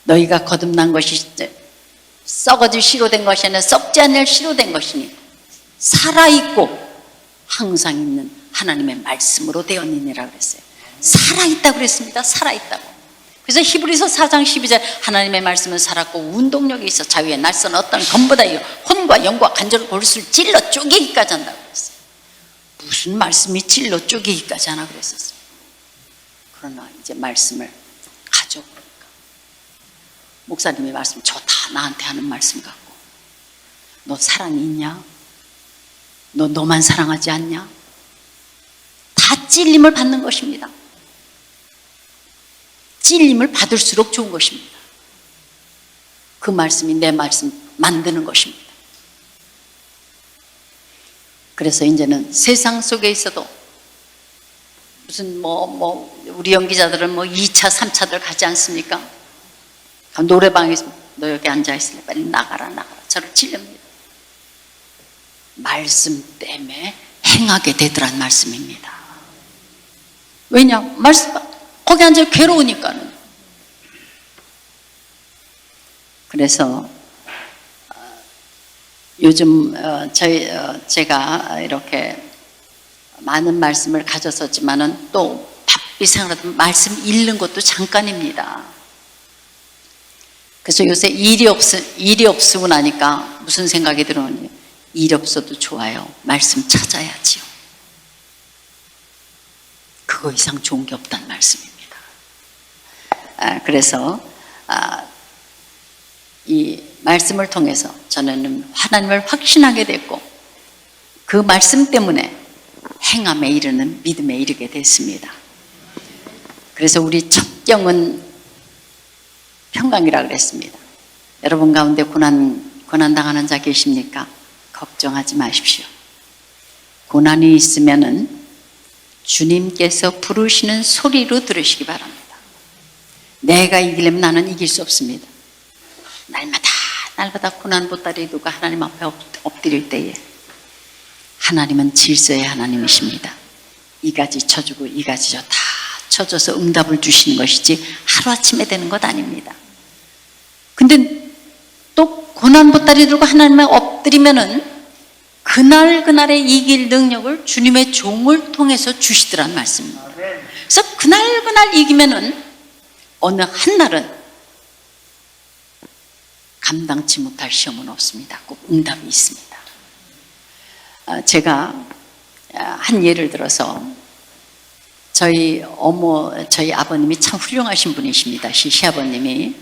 너희가 거듭난 것이 썩어질 씨로 된 것이 아니라 썩지 않을 씨로 된 것이니 살아있고 항상 있는 하나님의 말씀으로 되었느니라 그랬어요. 살아있다고 그랬습니다. 살아있다고. 그래서 히브리서 4장 12절 하나님의 말씀은 살았고 운동력이 있어 자유의 날선 어떤 검보다 혼과 영과 간절을 골수를 찔러 쪼개기까지 한다고 그랬어요. 무슨 말씀이 찔러 쪼개기까지 하나 그랬었어요. 그러나 이제 말씀을 가져보니까 목사님의 말씀 좋다 나한테 하는 말씀 같고 너 사랑이 있냐? 너 너만 사랑하지 않냐? 다 찔림을 받는 것입니다. 찔림을 받을수록 좋은 것입니다. 그 말씀이 내 말씀 만드는 것입니다. 그래서 이제는 세상 속에 있어도 무슨 우리 연기자들은 2차, 3차들 가지 않습니까? 노래방에서 너 여기 앉아 있을래? 빨리 나가라. 저를 찔릅니다. 말씀 때문에 행하게 되더란 말씀입니다. 왜냐? 말씀 거기 앉아 괴로우니까는. 그래서 요즘 제가 이렇게 많은 말씀을 가졌었지만은 또 바삐 생활하다 말씀 읽는 것도 잠깐입니다. 그래서 요새 일이 없으고 나니까 무슨 생각이 들어오니 일 없어도 좋아요. 말씀 찾아야지요. 그거 이상 좋은 게 없다는 말씀입니다. 그래서 이 말씀을 통해서 저는 하나님을 확신하게 됐고 그 말씀 때문에 행함에 이르는 믿음에 이르게 됐습니다. 그래서 우리 첩경은 평강이라 그랬습니다. 여러분 가운데 고난당하는 자 계십니까? 걱정하지 마십시오. 고난이 있으면은 주님께서 부르시는 소리로 들으시기 바랍니다. 내가 이기려면 나는 이길 수 없습니다. 날마다 고난 보따리 두고 하나님 앞에 엎드릴 때에 하나님은 질서의 하나님이십니다. 이 가지 쳐주고 이 가지 저 다 쳐줘서 응답을 주시는 것이지 하루아침에 되는 것 아닙니다. 근데 또 고난 보따리 들고 하나님에 엎드리면은 그날그날의 이길 능력을 주님의 종을 통해서 주시더란 말씀입니다. 그래서 그날그날 이기면은 어느 한날은 감당치 못할 시험은 없습니다. 꼭 응답이 있습니다. 제가 한 예를 들어서 저희 아버님이 참 훌륭하신 분이십니다. 시아버님이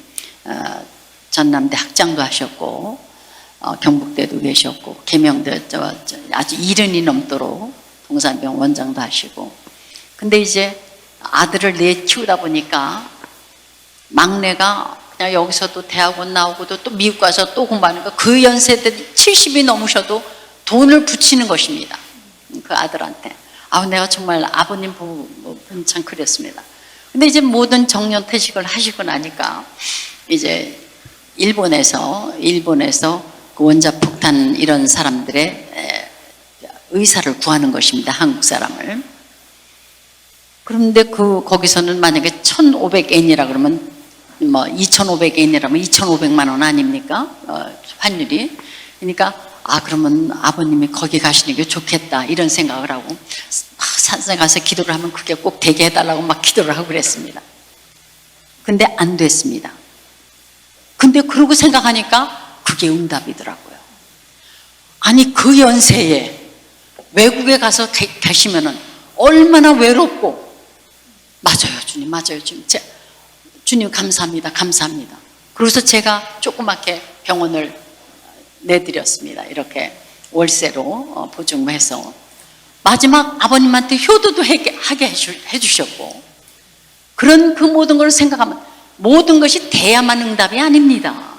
전남대 학장도 하셨고 경북대도 계셨고 계명대 아주 70이 넘도록 동산병 원장도 하시고, 근데 이제 아들을 내 키우다 보니까 막내가 그냥 여기서도 대학원 나오고도 또 미국 가서 또 공부하니까 그 연세대 70이 넘으셔도 돈을 붙이는 것입니다. 그 아들한테. 내가 정말 아버님 보면 참 그랬습니다. 근데 이제 모든 정년퇴직을 하시고 나니까 이제 일본에서 그 원자폭탄 이런 사람들의 의사를 구하는 것입니다. 한국 사람을. 그런데 거기서는 만약에 1,500엔이라 그러면 2,500엔이라면 2,500만 원 아닙니까? 환율이. 그러니까 그러면 아버님이 거기 가시는 게 좋겠다 이런 생각을 하고 막 산에 가서 기도를 하면 그게 꼭 되게 해달라고 막 기도를 하고 그랬습니다. 근데 안 됐습니다. 근데 그러고 생각하니까 그게 응답이더라고요. 아니 그 연세에 외국에 가서 계시면은 얼마나 외롭고, 맞아요 주님, 맞아요 주님, 주님 감사합니다, 감사합니다. 그래서 제가 조그맣게 병원을 내드렸습니다. 이렇게 월세로 보증해서 마지막 아버님한테 효도도 하게 해주셨고, 그런 그 모든 걸 생각하면 모든 것이 돼야만 응답이 아닙니다.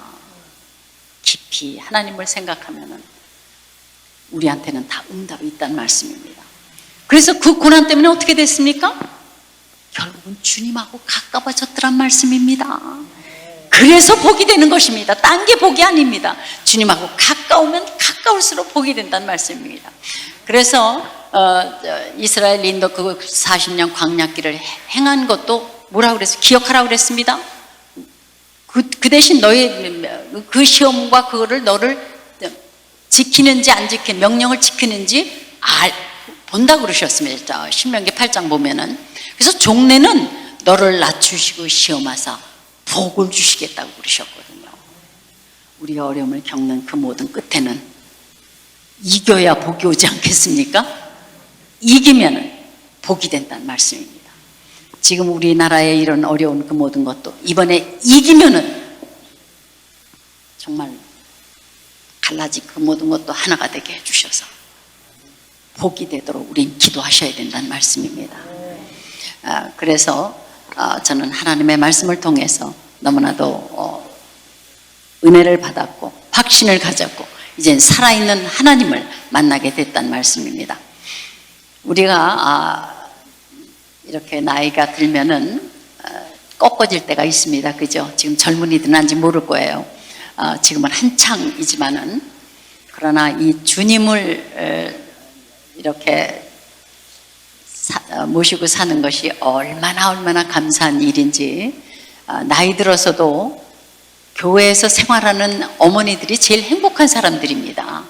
깊이 하나님을 생각하면 우리한테는 다 응답이 있다는 말씀입니다. 그래서 그 고난 때문에 어떻게 됐습니까? 결국은 주님하고 가까워졌더란 말씀입니다. 그래서 복이 되는 것입니다. 딴 게 복이 아닙니다. 주님하고 가까우면 가까울수록 복이 된다는 말씀입니다. 그래서 이스라엘 인도 그 40년 광야길을 행한 것도 뭐라고 그랬어요? 기억하라고 그랬습니다. 그 대신 너의 그 시험과 그거를 너를 지키는지 안 지키는, 명령을 지키는지 본다고 그러셨습니다. 신명기 8장 보면은. 그래서 종래는 너를 낮추시고 시험하사 복을 주시겠다고 그러셨거든요. 우리가 어려움을 겪는 그 모든 끝에는 이겨야 복이 오지 않겠습니까? 이기면 복이 된다는 말씀입니다. 지금 우리나라의 이런 어려운 그 모든 것도 이번에 이기면은 정말 갈라진 그 모든 것도 하나가 되게 해주셔서 복이 되도록 우린 기도하셔야 된다는 말씀입니다. 그래서 저는 하나님의 말씀을 통해서 너무나도 은혜를 받았고 확신을 가졌고 이젠 살아있는 하나님을 만나게 됐다는 말씀입니다. 우리가 이렇게 나이가 들면은 꺾어질 때가 있습니다. 그죠? 지금 젊은이들은 아직 모를 거예요. 지금은 한창이지만은, 그러나 이 주님을 이렇게 모시고 사는 것이 얼마나 감사한 일인지, 나이 들어서도 교회에서 생활하는 어머니들이 제일 행복한 사람들입니다.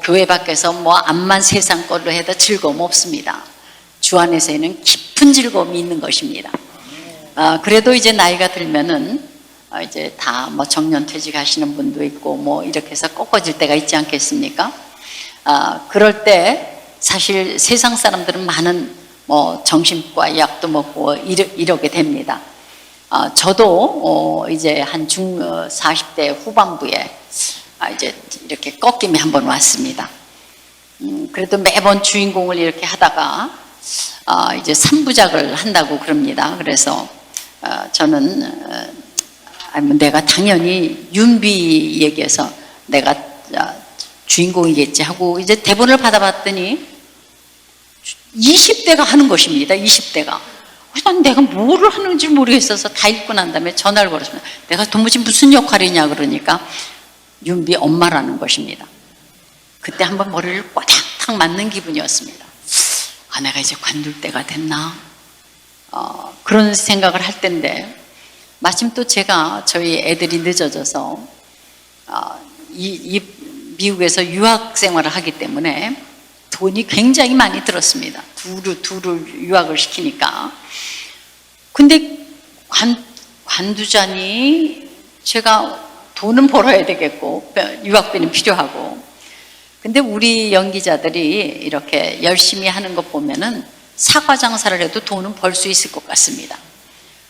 교회 밖에서 암만 세상 걸로 해도 즐거움 없습니다. 주 안에서는 깊은 즐거움이 있는 것입니다. 그래도 이제 나이가 들면은 이제 다 정년퇴직 하시는 분도 있고 이렇게 해서 꺾어질 때가 있지 않겠습니까? 그럴 때 사실 세상 사람들은 많은 정신과 약도 먹고 이러게 됩니다. 저도 이제 한 40대 후반부에 이제 이렇게 꺾임이 한번 왔습니다. 그래도 매번 주인공을 이렇게 하다가 이제 3부작을 한다고 그럽니다. 그래서 저는 내가 당연히 윤비 얘기해서 내가 주인공이겠지 하고 이제 대본을 받아봤더니 20대가 하는 것입니다. 20대가. 난 내가 뭐를 하는지 모르겠어서 다 읽고 난 다음에 전화를 걸었습니다. 내가 도무지 무슨 역할이냐 그러니까 윤비 엄마라는 것입니다. 그때 한번 머리를 꽈닥탁 맞는 기분이었습니다. 내가 이제 관둘 때가 됐나? 그런 생각을 할 때인데 마침 또 제가 저희 애들이 늦어져서 미국에서 유학 생활을 하기 때문에 돈이 굉장히 많이 들었습니다. 둘을 유학을 시키니까. 근데 관두자니 제가 돈은 벌어야 되겠고 유학비는 필요하고. 근데 우리 연기자들이 이렇게 열심히 하는 것 보면은 사과 장사를 해도 돈은 벌 수 있을 것 같습니다.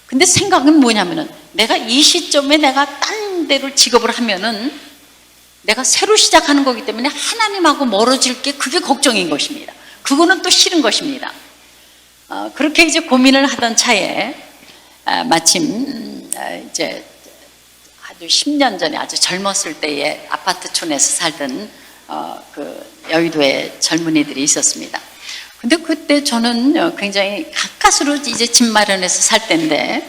근데 생각은 뭐냐면은 내가 이 시점에 내가 딴 데로 직업을 하면은 내가 새로 시작하는 거기 때문에 하나님하고 멀어질 게 그게 걱정인 것입니다. 그거는 또 싫은 것입니다. 그렇게 이제 고민을 하던 차에 마침 이제 아주 10년 전에 아주 젊었을 때에 아파트촌에서 살던 그 여의도에 젊은이들이 있었습니다. 근데 그때 저는 굉장히 가까스로 이제 집 마련해서 살 때인데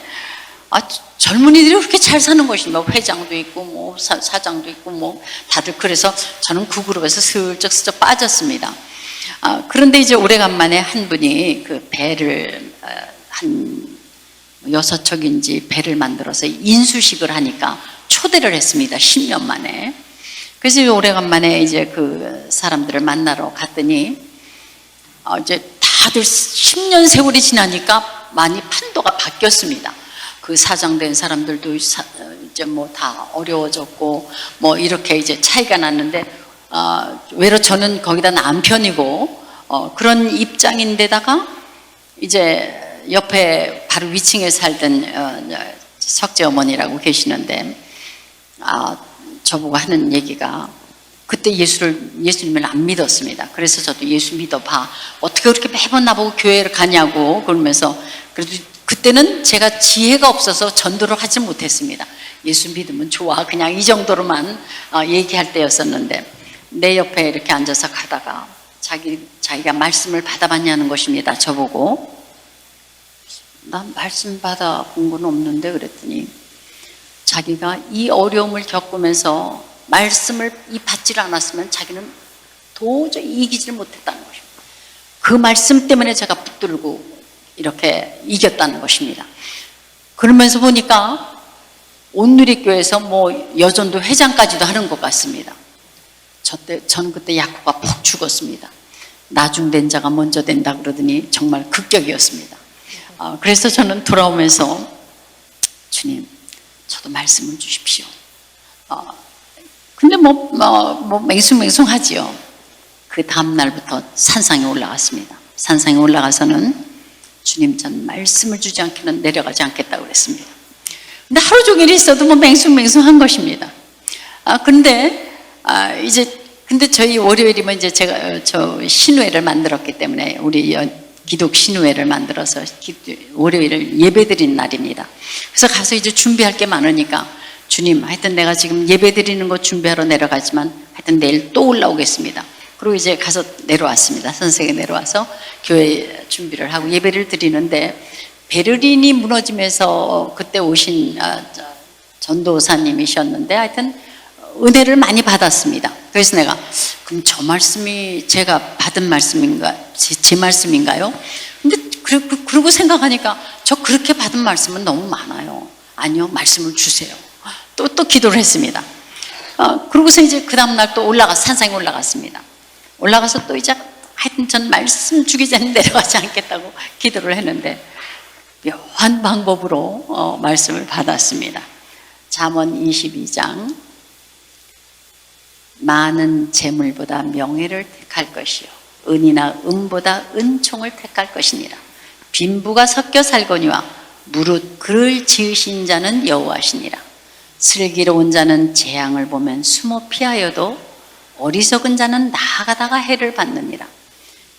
젊은이들이 그렇게 잘 사는 것입니다. 회장도 있고 뭐 사장도 있고 뭐 다들. 그래서 저는 그 그룹에서 슬쩍슬쩍 빠졌습니다. 그런데 이제 오래간만에 한 분이 그 배를 한 6척인지 배를 만들어서 인수식을 하니까 초대를 했습니다. 10년 만에. 그래서 오래간만에 이제 그 사람들을 만나러 갔더니 이제 다들 10년 세월이 지나니까 많이 판도가 바뀌었습니다. 그 사장된 사람들도 이제 뭐 다 어려워졌고 뭐 이렇게 이제 차이가 났는데 외로 저는 거기다 남편이고 그런 입장인데다가 이제 옆에 바로 위층에 살던 석재 어머니라고 계시는데 저보고 하는 얘기가 그때 예수님을 안 믿었습니다. 그래서 저도 예수 믿어봐. 어떻게 그렇게 매번 나보고 교회를 가냐고 그러면서 그래도 그때는 제가 지혜가 없어서 전도를 하지 못했습니다. 예수 믿으면 좋아. 그냥 이 정도로만 얘기할 때였었는데 내 옆에 이렇게 앉아서 가다가 자기가 말씀을 받아봤냐는 것입니다. 저보고. 난 말씀 받아본 건 없는데 그랬더니 자기가 이 어려움을 겪으면서 말씀을 받지를 않았으면 자기는 도저히 이기지를 못했다는 것입니다. 그 말씀 때문에 제가 붙들고 이렇게 이겼다는 것입니다. 그러면서 보니까 온누리교회에서 뭐 여전도 회장까지도 하는 것 같습니다. 저는 그때 약호가 푹 죽었습니다. 나중된 자가 먼저 된다 그러더니 정말 극격이었습니다. 그래서 저는 돌아오면서 주님, 저도 말씀을 주십시오. 근데 뭐 맹숭맹숭하지요. 그 다음날부터 산상에 올라갔습니다. 산상에 올라가서는 주님, 전 말씀을 주지 않고는 내려가지 않겠다고 그랬습니다. 근데 하루 종일 있어도 뭐 맹숭맹숭한 것입니다. 근데 저희 월요일이면 이제 제가 신우회를 만들었기 때문에 우리 기독 신우회를 만들어서 월요일을 예배드리는 날입니다. 그래서 가서 이제 준비할 게 많으니까 주님, 하여튼 내가 지금 예배드리는 거 준비하러 내려가지만 하여튼 내일 또 올라오겠습니다. 그리고 이제 가서 내려왔습니다. 선생에 내려와서 교회 준비를 하고 예배를 드리는데 베를린이 무너지면서 그때 오신 전도사님이셨는데 하여튼 은혜를 많이 받았습니다. 그래서 내가 그럼 저 말씀이 제가 받은 말씀인가 제 말씀인가요? 근데 그러고 생각하니까 저 그렇게 받은 말씀은 너무 많아요. 아니요, 말씀을 주세요. 또 기도를 했습니다. 그러고서 이제 그 다음날 또 산상에 올라갔습니다. 올라가서 또 이제 하여튼 전 말씀 주기 전에 내려가지 않겠다고 기도를 했는데 묘한 방법으로 말씀을 받았습니다. 잠언 22장 많은 재물보다 명예를 택할 것이요 은이나 은보다 은총을 택할 것이니라. 빈부가 섞여 살거니와 무릇 그를 지으신 자는 여호와시니라. 슬기로운 자는 재앙을 보면 숨어 피하여도 어리석은 자는 나아가다가 해를 받느니라.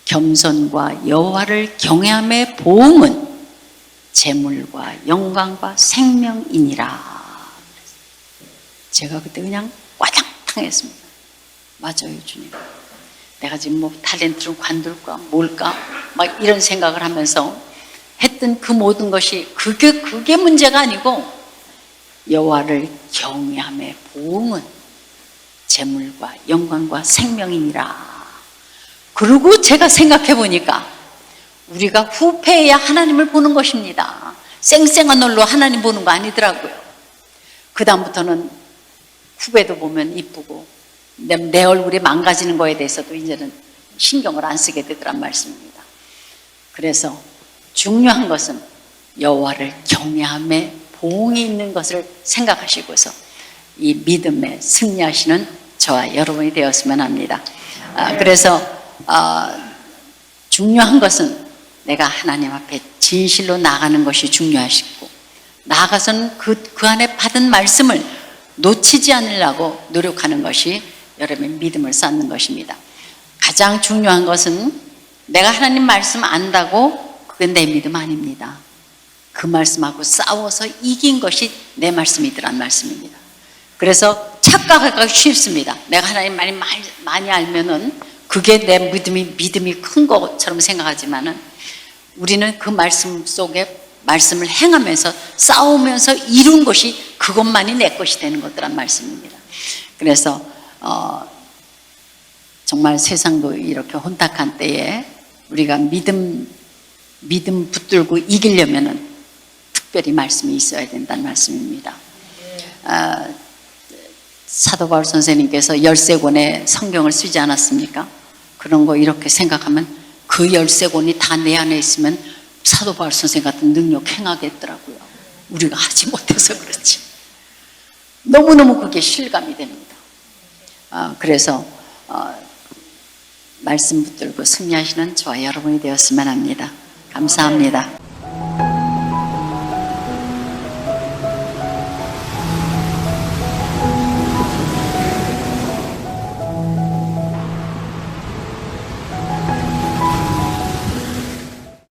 겸손과 여호와를 경외함의 보응은 재물과 영광과 생명이니라. 제가 그때 그냥 와장탕했습니다. 맞아요, 주님. 내가 지금 뭐 탤런트를 관둘까 뭘까 막 이런 생각을 하면서 했던 그 모든 것이 그게 문제가 아니고 여호와를 경외함의 보응은 재물과 영광과 생명이니라. 그리고 제가 생각해 보니까 우리가 후패해야 하나님을 보는 것입니다. 쌩쌩한 얼로 하나님 보는 거 아니더라고요. 그 다음부터는 후배도 보면 이쁘고 내 얼굴이 망가지는 거에 대해서도 이제는 신경을 안 쓰게 되더란 말씀입니다. 그래서 중요한 것은 여호와를 경외함에 보응이 있는 것을 생각하시고서 이 믿음에 승리하시는 저와 여러분이 되었으면 합니다. 그래서 중요한 것은 내가 하나님 앞에 진실로 나가는 것이 중요하시고 나아가서는 그 안에 받은 말씀을 놓치지 않으려고 노력하는 것이 여러분의 믿음을 쌓는 것입니다. 가장 중요한 것은 내가 하나님 말씀 안다고 그건 내 믿음 아닙니다. 그 말씀하고 싸워서 이긴 것이 내 말씀이더란 말씀입니다. 그래서 착각하기가 쉽습니다. 내가 하나님 많이 알면은 그게 내 믿음이 큰 것처럼 생각하지만은 우리는 그 말씀 속에 말씀을 행하면서 싸우면서 이룬 것이 그것만이 내 것이 되는 것이란 말씀입니다. 그래서 정말 세상도 이렇게 혼탁한 때에 우리가 믿음 붙들고 이기려면은 특별히 말씀이 있어야 된다는 말씀입니다. 사도 바울 선생님께서 13권의 성경을 쓰지 않았습니까? 그런 거 이렇게 생각하면 그 13권이 다 내 안에 있으면 사도 바울 선생 같은 능력 행하겠더라고요. 우리가 하지 못해서 그렇지. 너무너무 그게 실감이 됩니다. 그래서 말씀 붙들고 승리하시는 저와 여러분이 되었으면 합니다. 감사합니다.